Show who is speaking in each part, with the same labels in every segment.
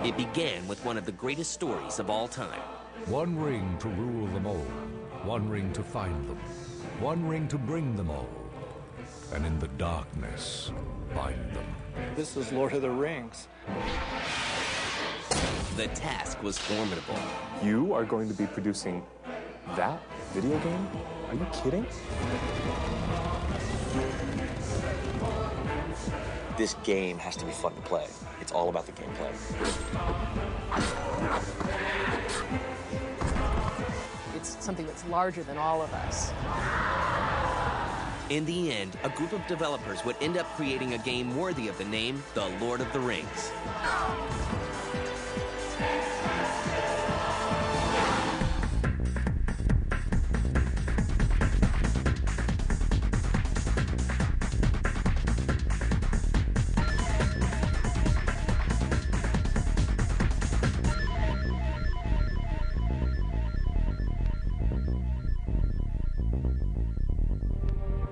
Speaker 1: It began with one of the greatest stories of all time.
Speaker 2: One ring to rule them all, one ring to find them, one ring to bring them all, and in the darkness, bind them.
Speaker 3: This is Lord of the Rings.
Speaker 1: The task was formidable.
Speaker 4: You are going to be producing that video game? Are you kidding?
Speaker 5: This game has to be fun to play. It's all about the gameplay.
Speaker 6: It's something that's larger than all of us.
Speaker 1: In the end, a group of developers would end up creating a game worthy of the name The Lord of the Rings.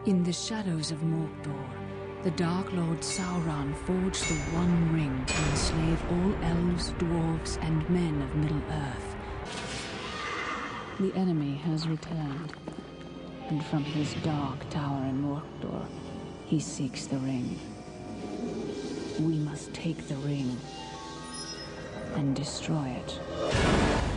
Speaker 7: In the shadows of Mordor, the Dark Lord Sauron forged the One Ring to enslave all elves, dwarves, and men of Middle-earth. The enemy has returned, and from his dark tower in Mordor, he seeks the ring. We must take the ring and destroy it.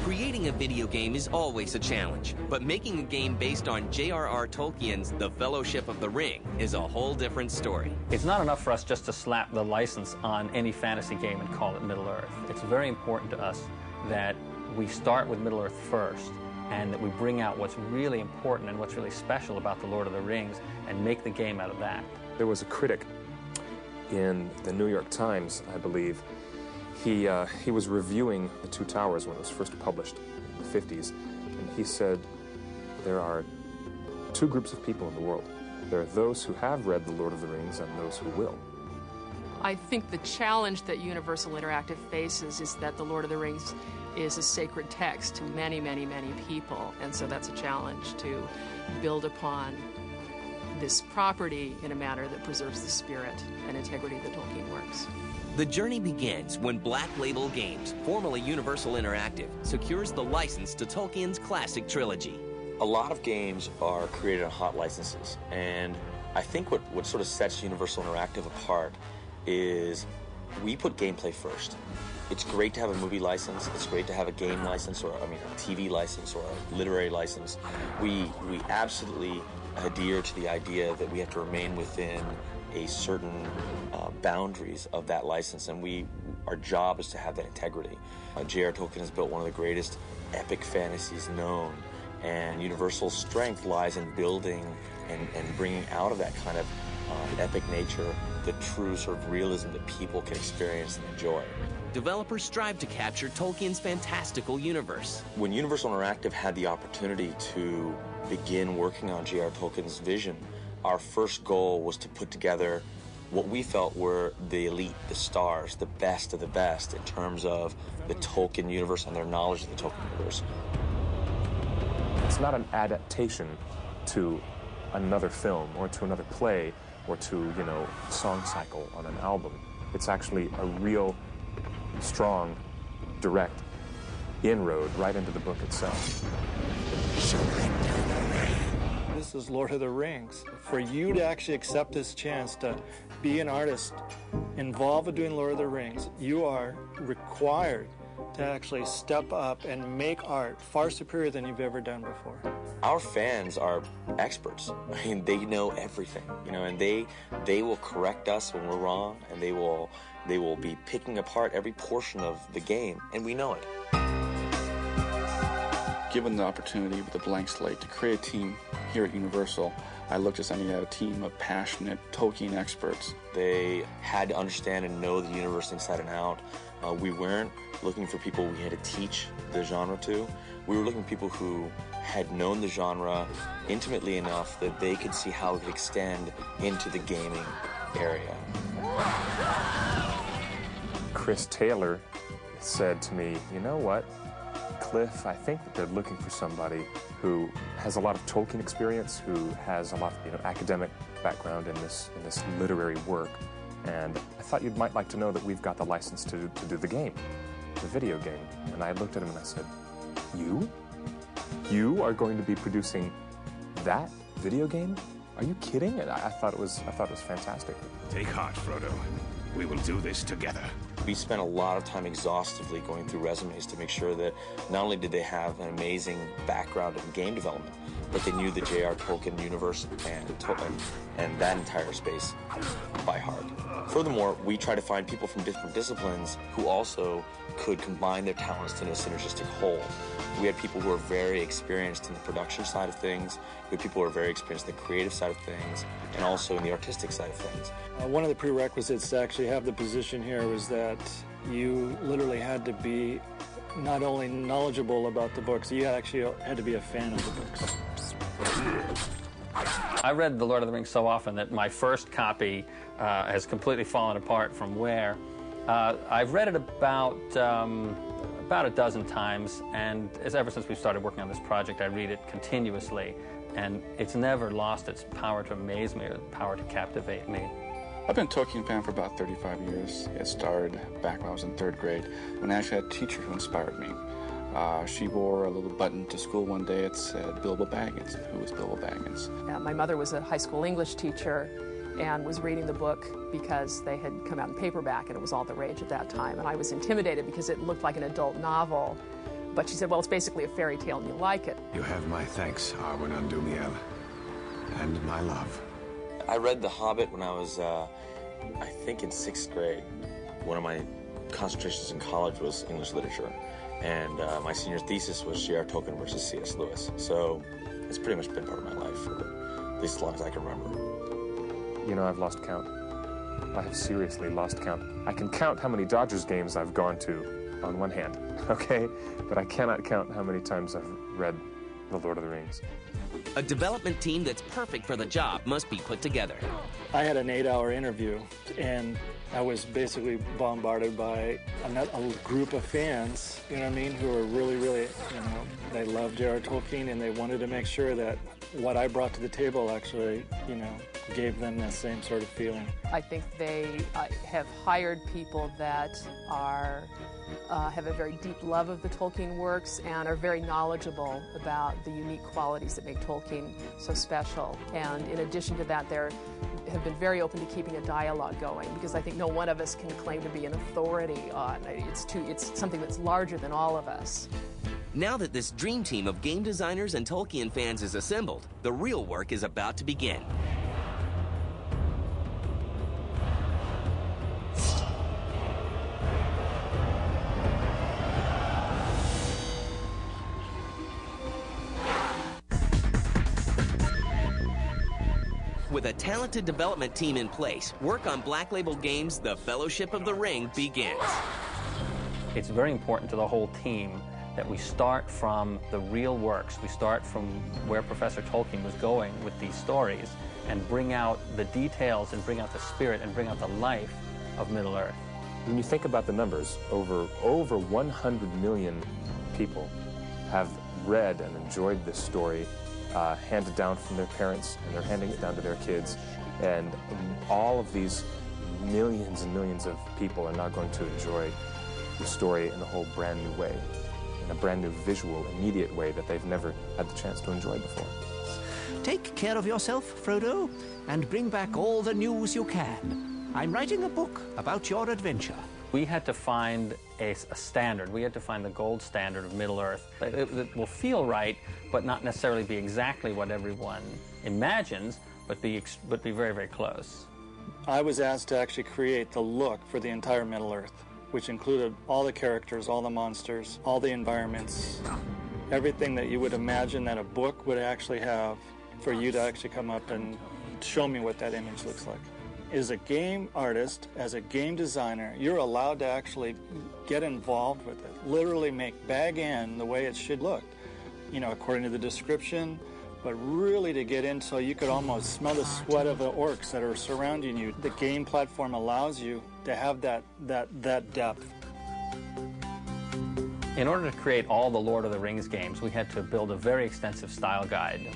Speaker 1: Creating a video game is always a challenge, but making a game based on J.R.R. Tolkien's The Fellowship of the Ring is a whole different story.
Speaker 8: It's not enough for us just to slap the license on any fantasy game and call it Middle-earth. It's very important to us that we start with Middle-earth first, and that we bring out what's really important and what's really special about The Lord of the Rings and make the game out of that.
Speaker 4: There was a critic in the New York Times, I believe. He was reviewing The Two Towers when it was first published in the 50s, and he said there are two groups of people in the world. There are those who have read The Lord of the Rings and those who will.
Speaker 6: I think the challenge that Universal Interactive faces is that The Lord of the Rings is a sacred text to many, many, many people, and so that's a challenge to build upon this property in a manner that preserves the spirit and integrity of the Tolkien works.
Speaker 1: The journey begins when Black Label Games, formerly Universal Interactive, secures the license to Tolkien's classic trilogy.
Speaker 5: A lot of games are created on hot licenses, and I think what sort of sets Universal Interactive apart is we put gameplay first. It's great to have a movie license, it's great to have a game license, or a TV license or a literary license. We absolutely adhere to the idea that we have to remain within a certain boundaries of that license, and our job is to have that integrity. J.R.R. Tolkien has built one of the greatest epic fantasies known, and Universal's strength lies in building and bringing out of that kind of epic nature the true sort of realism that people can experience and enjoy.
Speaker 1: Developers strive to capture Tolkien's fantastical universe.
Speaker 5: When Universal Interactive had the opportunity to begin working on J.R.R. Tolkien's vision, our first goal was to put together what we felt were the elite, the stars, the best of the best in terms of the Tolkien universe and their knowledge of the Tolkien universe.
Speaker 4: It's not an adaptation to another film or to another play or to, song cycle on an album. It's actually a real, strong, direct inroad right into the book itself.
Speaker 3: This is Lord of the Rings. For you to actually accept this chance to be an artist involved with doing Lord of the Rings, you are required to actually step up and make art far superior than you've ever done before.
Speaker 5: Our fans are experts. I mean, they know everything, and they will correct us when we're wrong, and they will be picking apart every portion of the game, and we know it.
Speaker 9: Given the opportunity with a blank slate to create a team here at Universal, I looked at something at a team of passionate Tolkien experts.
Speaker 5: They had to understand and know the universe inside and out. We weren't looking for people we had to teach the genre to. We were looking for people who had known the genre intimately enough that they could see how it could extend into the gaming area.
Speaker 4: Chris Taylor said to me, "You know what, Cliff, I think that they're looking for somebody who has a lot of Tolkien experience, who has a lot of academic background in this literary work, and I thought you might like to know that we've got the license to do the game." the video game. And I looked at him and I said, you? You are going to be producing that video game? Are you kidding? And I thought it was fantastic.
Speaker 10: Take heart, Frodo. We will do this together.
Speaker 5: We spent a lot of time exhaustively going through resumes to make sure that not only did they have an amazing background in game development, but they knew the J.R. Tolkien universe and that entire space by heart. Furthermore, we try to find people from different disciplines who also could combine their talents in a synergistic whole. We had people who were very experienced in the production side of things, we had people who were very experienced in the creative side of things, and also in the artistic side of things.
Speaker 3: One of the prerequisites to actually have the position here was that you literally had to be not only knowledgeable about the books, you actually had to be a fan of the books.
Speaker 8: I read The Lord of the Rings so often that my first copy has completely fallen apart from where. I've read it about a dozen times, and ever since we started working on this project, I read it continuously, and it's never lost its power to amaze me or the power to captivate me.
Speaker 9: I've been a Tolkien fan for about 35 years. It started back when I was in 3rd grade, when I actually had a teacher who inspired me. She wore a little button to school one day. It said Bilbo Baggins. Who was Bilbo Baggins?
Speaker 6: My mother was a high school English teacher and was reading the book because they had come out in paperback and it was all the rage at that time. And I was intimidated because it looked like an adult novel. But she said, well, it's basically a fairy tale and you like it.
Speaker 10: You have my thanks, Arwen Andumiel, and my love.
Speaker 5: I read The Hobbit when I was, I think in 6th grade. One of my concentrations in college was English literature. And my senior thesis was J.R. Tolkien versus C.S. Lewis. So it's pretty much been part of my life for at least as long as I can remember.
Speaker 4: You know, I've lost count. I have seriously lost count. I can count how many Dodgers games I've gone to on one hand, okay? But I cannot count how many times I've read The Lord of the Rings.
Speaker 1: A development team that's perfect for the job must be put together.
Speaker 3: I had an 8-hour interview, and I was basically bombarded by a group of fans, you know what I mean, who were really, they loved J.R. Tolkien, and they wanted to make sure that what I brought to the table actually, gave them that same sort of feeling.
Speaker 6: I think they have hired people that have a very deep love of the Tolkien works and are very knowledgeable about the unique qualities that make Tolkien so special. And in addition to that, they have been very open to keeping a dialogue going, because I think no one of us can claim to be an authority on it. It's something that's larger than all of us.
Speaker 1: Now that this dream team of game designers and Tolkien fans is assembled, the real work is about to begin. With a talented development team in place, work on Black Label Games' The Fellowship of the Ring begins.
Speaker 8: It's very important to the whole team that we start from the real works. We start from where Professor Tolkien was going with these stories and bring out the details and bring out the spirit and bring out the life of Middle-earth.
Speaker 4: When you think about the numbers, over 100 million people have read and enjoyed this story, handed down from their parents, and they're handing it down to their kids. And all of these millions and millions of people are now going to enjoy the story in a whole brand new way, in a brand new visual, immediate way that they've never had the chance to enjoy before.
Speaker 11: Take care of yourself, Frodo, and bring back all the news you can. I'm writing a book about your adventure.
Speaker 8: We had to find a standard. We had to find the gold standard of Middle-earth. It will feel right, but not necessarily be exactly what everyone imagines, but be very, very close.
Speaker 3: I was asked to actually create the look for the entire Middle-earth, which included all the characters, all the monsters, all the environments, everything that you would imagine that a book would actually have, for you to actually come up and show me what that image looks like. As a game artist, as a game designer, you're allowed to actually get involved with it. Literally make Bag End the way it should look, according to the description, but really to get in so you could almost smell the sweat of the orcs that are surrounding you. The game platform allows you to have that depth.
Speaker 8: In order to create all the Lord of the Rings games, we had to build a very extensive style guide.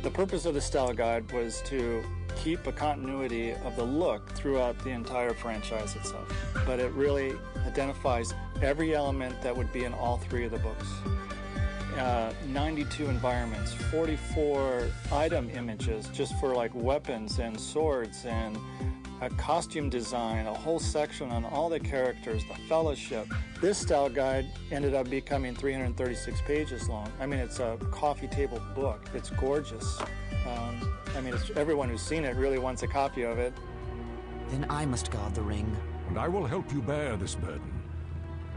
Speaker 3: The purpose of the style guide was to keep a continuity of the look throughout the entire franchise itself. But it really identifies every element that would be in all 3 of the books. 92 environments, 44 item images just for like weapons and swords, and a costume design, a whole section on all the characters, the Fellowship. This style guide ended up becoming 336 pages long. I mean, it's a coffee table book. It's gorgeous. I mean, everyone who's seen it really wants a copy of it.
Speaker 11: Then I must guard the ring.
Speaker 2: And I will help you bear this burden,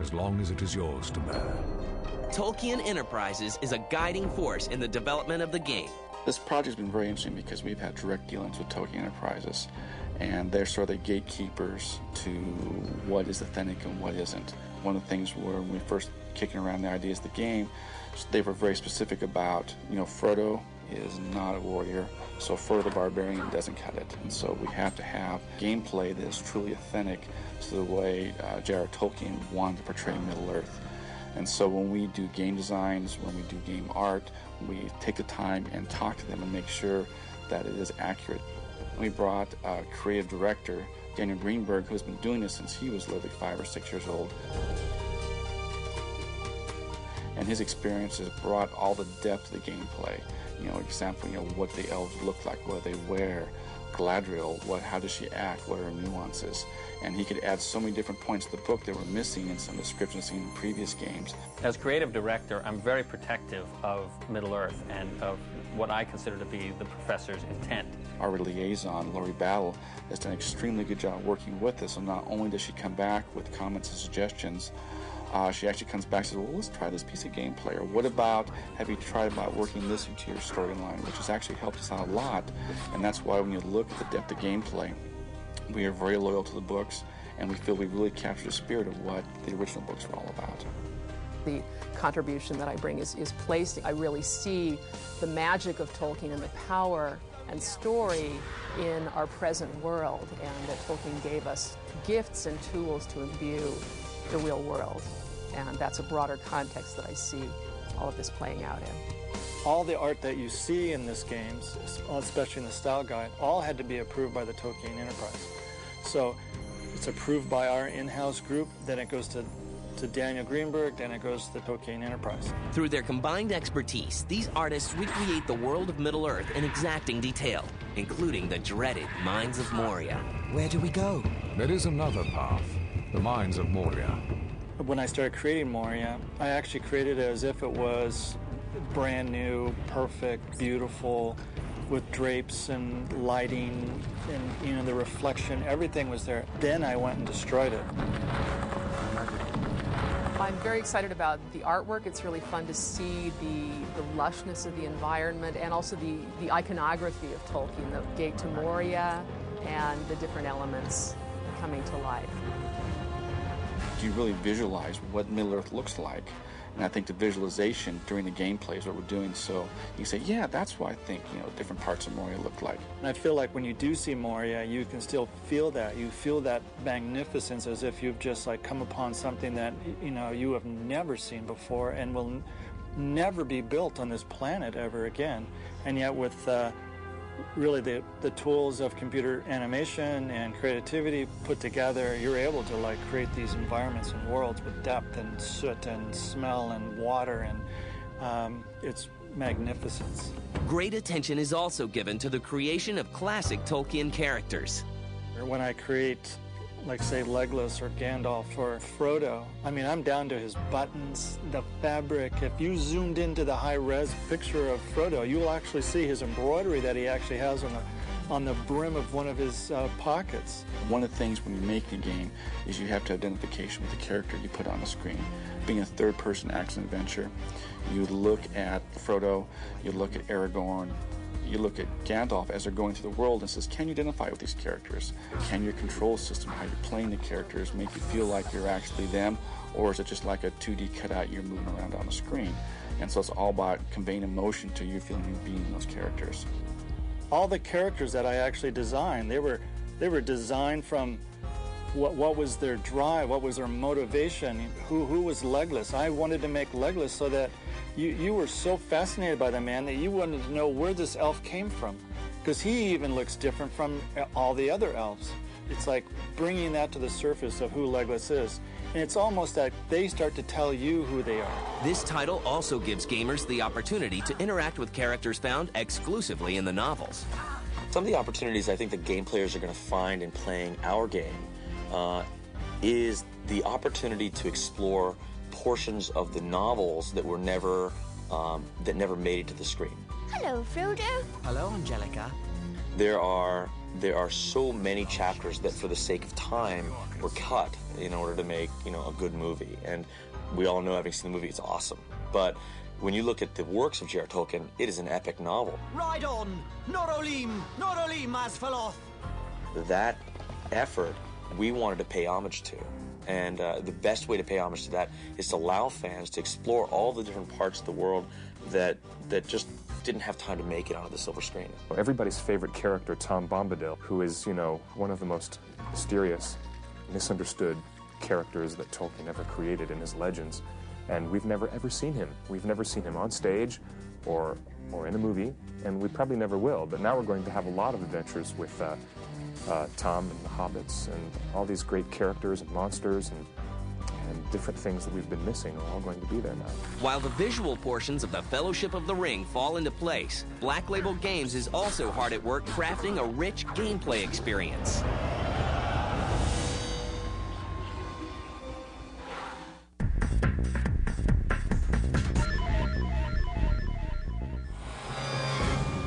Speaker 2: as long as it is yours to bear.
Speaker 1: Tolkien Enterprises is a guiding force in the development of the game.
Speaker 9: This project's been very interesting because we've had direct dealings with Tolkien Enterprises, and they're sort of the gatekeepers to what is authentic and what isn't. One of the things when we first kicking around the ideas of the game, they were very specific about, Frodo is not a warrior, so Frodo the Barbarian doesn't cut it. And so we have to have gameplay that is truly authentic to the way J.R.R. Tolkien wanted to portray Middle-earth. And so when we do game designs, when we do game art, we take the time and talk to them and make sure that it is accurate. We brought a creative director, Daniel Greenberg, who's been doing this since he was literally 5 or 6 years old. And his experience has brought all the depth of the gameplay. Example, what the elves look like, what they wear, Galadriel, how does she act, what are her nuances. And he could add so many different points to the book that were missing in some descriptions seen in previous games.
Speaker 8: As creative director, I'm very protective of Middle-earth and of what I consider to be the professor's intent.
Speaker 9: Our liaison, Lori Battle, has done an extremely good job working with us, and not only does she come back with comments and suggestions, she actually comes back and says, well, let's try this piece of gameplay, or what about, have you tried about working this into your storyline, which has actually helped us out a lot. And that's why when you look at the depth of gameplay, we are very loyal to the books, and we feel we really capture the spirit of what the original books were all about.
Speaker 6: The contribution that I bring is placed. I really see the magic of Tolkien and the power and story in our present world, and that Tolkien gave us gifts and tools to imbue the real world. And that's a broader context that I see all of this playing out in.
Speaker 3: All the art that you see in this game, especially in the style guide, all had to be approved by the Tolkien Enterprise. So it's approved by our in-house group, then it goes to Daniel Greenberg, then it goes to the Tolkien Enterprise.
Speaker 1: Through their combined expertise, these artists recreate the world of Middle-earth in exacting detail, including the dreaded Mines of Moria.
Speaker 11: Where do we go?
Speaker 2: There is another path, the Mines of Moria.
Speaker 3: When I started creating Moria, I actually created it as if it was brand new, perfect, beautiful, with drapes and lighting and the reflection, everything was there. Then I went and destroyed it.
Speaker 6: I'm very excited about the artwork. It's really fun to see the lushness of the environment and also the iconography of Tolkien, the gate to Moria and the different elements coming to life.
Speaker 9: You really visualize what Middle-earth looks like. And I think the visualization during the gameplay is what we're doing. So you say, yeah, that's what I think, different parts of Moria look like.
Speaker 3: And I feel like when you do see Moria, you can still feel that. You feel that magnificence as if you've just come upon something that, you have never seen before and will never be built on this planet ever again. And yet with really the tools of computer animation and creativity put together, you're able to create these environments and worlds with depth and soot and smell and water, and it's magnificence.
Speaker 1: Great attention is also given to the creation of classic Tolkien characters.
Speaker 3: When I create, say, Legolas or Gandalf or Frodo, I'm down to his buttons, the fabric. If you zoomed into the high-res picture of Frodo, you will actually see his embroidery that he actually has on the brim of one of his pockets.
Speaker 9: One of the things when you make a game is you have to identification with the character you put on the screen. Being a third-person action-adventure, you look at Frodo, you look at Aragorn, you look at Gandalf as they're going through the world and says, can you identify with these characters? Can your control system, how you're playing the characters, make you feel like you're actually them? Or is it just like a 2D cutout you're moving around on the screen? And so it's all about conveying emotion to you feeling you being those characters.
Speaker 3: All the characters that I actually designed, they were designed from what was their drive, what was their motivation, who was Legolas. I wanted to make Legolas so that you were so fascinated by the man that you wanted to know where this elf came from, because he even looks different from all the other elves. It's like bringing that to the surface of who Legolas is. And it's almost that they start to tell you who they are.
Speaker 1: This title also gives gamers the opportunity to interact with characters found exclusively in the novels.
Speaker 5: Some of the opportunities I think that game players are going to find in playing our game is the opportunity to explore portions of the novels that were never made it to the screen.
Speaker 12: Hello, Frodo.
Speaker 11: Hello, Angelica.
Speaker 5: There are so many chapters that, for the sake of time, were cut in order to make a good movie. And we all know, having seen the movie, it's awesome. But when you look at the works of J.R.R. Tolkien, it is an epic novel.
Speaker 11: Ride on, Norolim Asfaloth.
Speaker 5: That effort we wanted to pay homage to. And the best way to pay homage to that is to allow fans to explore all the different parts of the world that just didn't have time to make it onto the silver screen.
Speaker 4: Everybody's favorite character, Tom Bombadil, who is, one of the most mysterious, misunderstood characters that Tolkien ever created in his legends. And we've never ever seen him. We've never seen him on stage or in a movie, and we probably never will. But now we're going to have a lot of adventures with Tom and the Hobbits and all these great characters and monsters and different things that we've been missing are all going to be there now.
Speaker 1: While the visual portions of the Fellowship of the Ring fall into place, Black Label Games is also hard at work crafting a rich gameplay experience.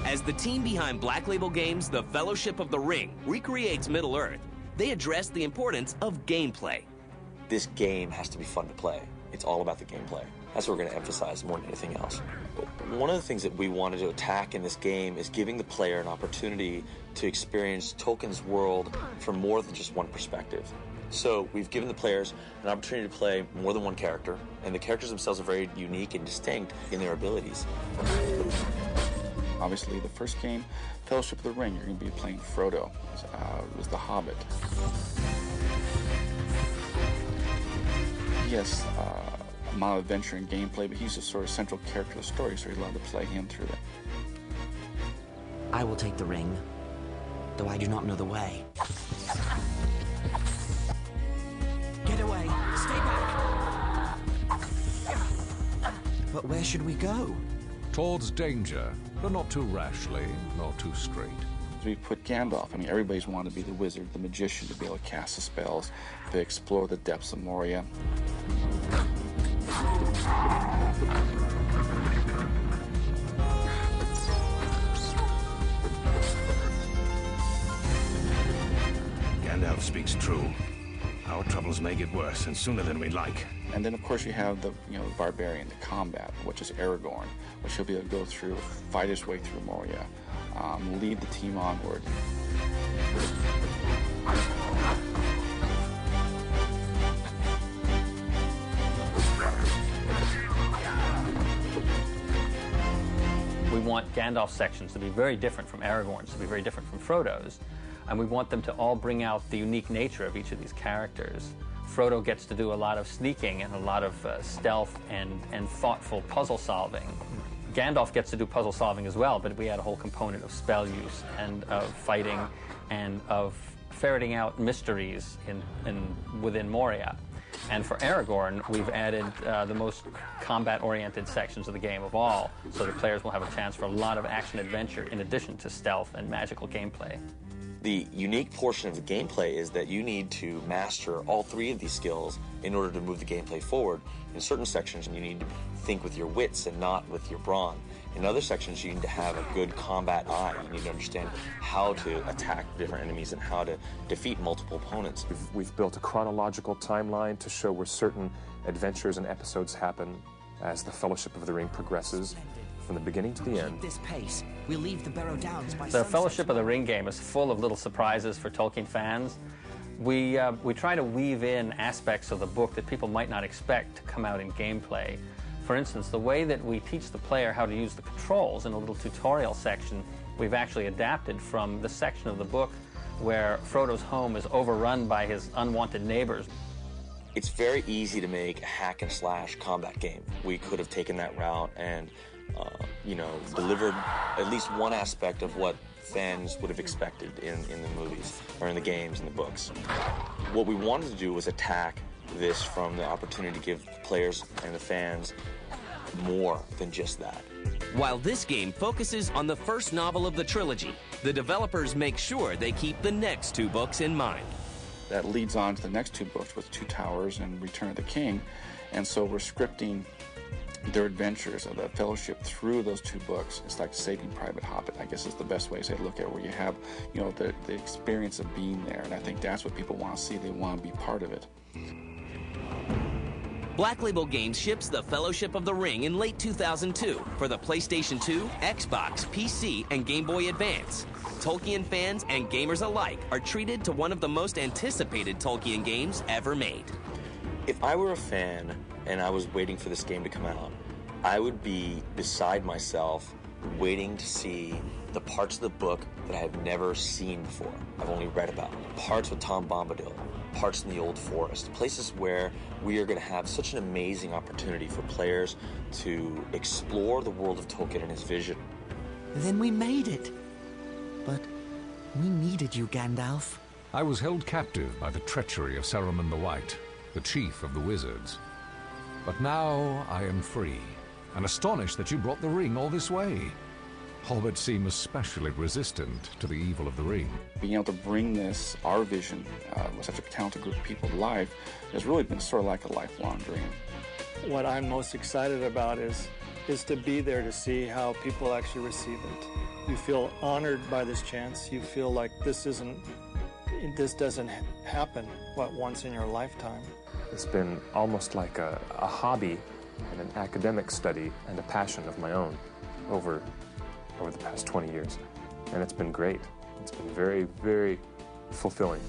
Speaker 1: As the team behind Black Label Games' The Fellowship of the Ring recreates Middle-earth, they address the importance of gameplay.
Speaker 5: This game has to be fun to play. It's all about the gameplay. That's what we're going to emphasize more than anything else. One of the things that we wanted to attack in this game is giving the player an opportunity to experience Tolkien's world from more than just one perspective. So we've given the players an opportunity to play more than one character, and the characters themselves are very unique and distinct in their abilities.
Speaker 9: Obviously, the first game, Fellowship of the Ring, you're going to be playing Frodo, was the Hobbit. Yes, a amount of adventure and gameplay, but he's a sort of central character of the story, so you're allowed to play him through it.
Speaker 11: I will take the ring, though I do not know the way. Get away! Stay back! But where should we go?
Speaker 2: Towards danger, but not too rashly, nor too straight.
Speaker 9: We put Gandalf. I mean, everybody's wanted to be the wizard, the magician, to be able to cast the spells, to explore the depths of Moria.
Speaker 10: Gandalf speaks true. Our troubles may get worse, and sooner than we'd like.
Speaker 9: And then, of course, you have the barbarian, the combat, which is Aragorn, which he'll be able to go through, fight his way through Moria, lead the team onward.
Speaker 8: We want Gandalf's sections to be very different from Aragorn's, to be very different from Frodo's, and we want them to all bring out the unique nature of each of these characters. Frodo gets to do a lot of sneaking and a lot of stealth and thoughtful puzzle solving. Gandalf gets to do puzzle solving as well, but we add a whole component of spell use and of fighting and of ferreting out mysteries within Moria. And for Aragorn, we've added the most combat-oriented sections of the game of all, so the players will have a chance for a lot of action-adventure in addition to stealth and magical gameplay.
Speaker 5: The unique portion of the gameplay is that you need to master all three of these skills in order to move the gameplay forward. In certain sections, you need to think with your wits and not with your brawn. In other sections, you need to have a good combat eye. You need to understand how to attack different enemies and how to defeat multiple opponents.
Speaker 4: We've built a chronological timeline to show where certain adventures and episodes happen as the Fellowship of the Ring progresses, from the beginning to the end.
Speaker 11: This pace, we'll leave the Barrow Downs by
Speaker 8: The Fellowship of the Ring game is full of little surprises for Tolkien fans. We try to weave in aspects of the book that people might not expect to come out in gameplay. For instance, the way that we teach the player how to use the controls in a little tutorial section, we've actually adapted from the section of the book where Frodo's home is overrun by his unwanted neighbors.
Speaker 5: It's very easy to make a hack-and-slash combat game. We could have taken that route and delivered at least one aspect of what fans would have expected in the movies or in the games and the books. What we wanted to do was attack this from the opportunity to give players and the fans more than just that.
Speaker 1: While this game focuses on the first novel of the trilogy, the developers make sure they keep the next 2 books in mind.
Speaker 9: That leads on to the next 2 books with Two Towers and Return of the King, and so we're scripting their adventures of the Fellowship through those 2 books. It's like Saving Private Hobbit, I guess is the best way to look at it, where you have, you know, the experience of being there, and I think that's what people want to see. They want to be part of it.
Speaker 1: Black Label Games ships The Fellowship of the Ring in late 2002 for the PlayStation 2, Xbox, PC, and Game Boy Advance. Tolkien fans and gamers alike are treated to one of the most anticipated Tolkien games ever made.
Speaker 5: If I were a fan and I was waiting for this game to come out, I would be beside myself waiting to see the parts of the book that I have never seen before. I've only read about. Parts with Tom Bombadil, parts in the Old Forest, places where we are going to have such an amazing opportunity for players to explore the world of Tolkien and his vision.
Speaker 11: Then we made it. But we needed you, Gandalf.
Speaker 2: I was held captive by the treachery of Saruman the White, the chief of the wizards. But now I am free, and astonished that you brought the ring all this way. Hobbits seem especially resistant to the evil of the ring.
Speaker 9: Being able to bring this, our vision, with such a talented group of people to life, has really been sort of like a lifelong dream.
Speaker 3: What I'm most excited about is to be there to see how people actually receive it. You feel honored by this chance. You feel like this doesn't happen, once in your lifetime.
Speaker 4: It's been almost like a hobby and an academic study and a passion of my own over the past 20 years. And it's been great. It's been very, very fulfilling.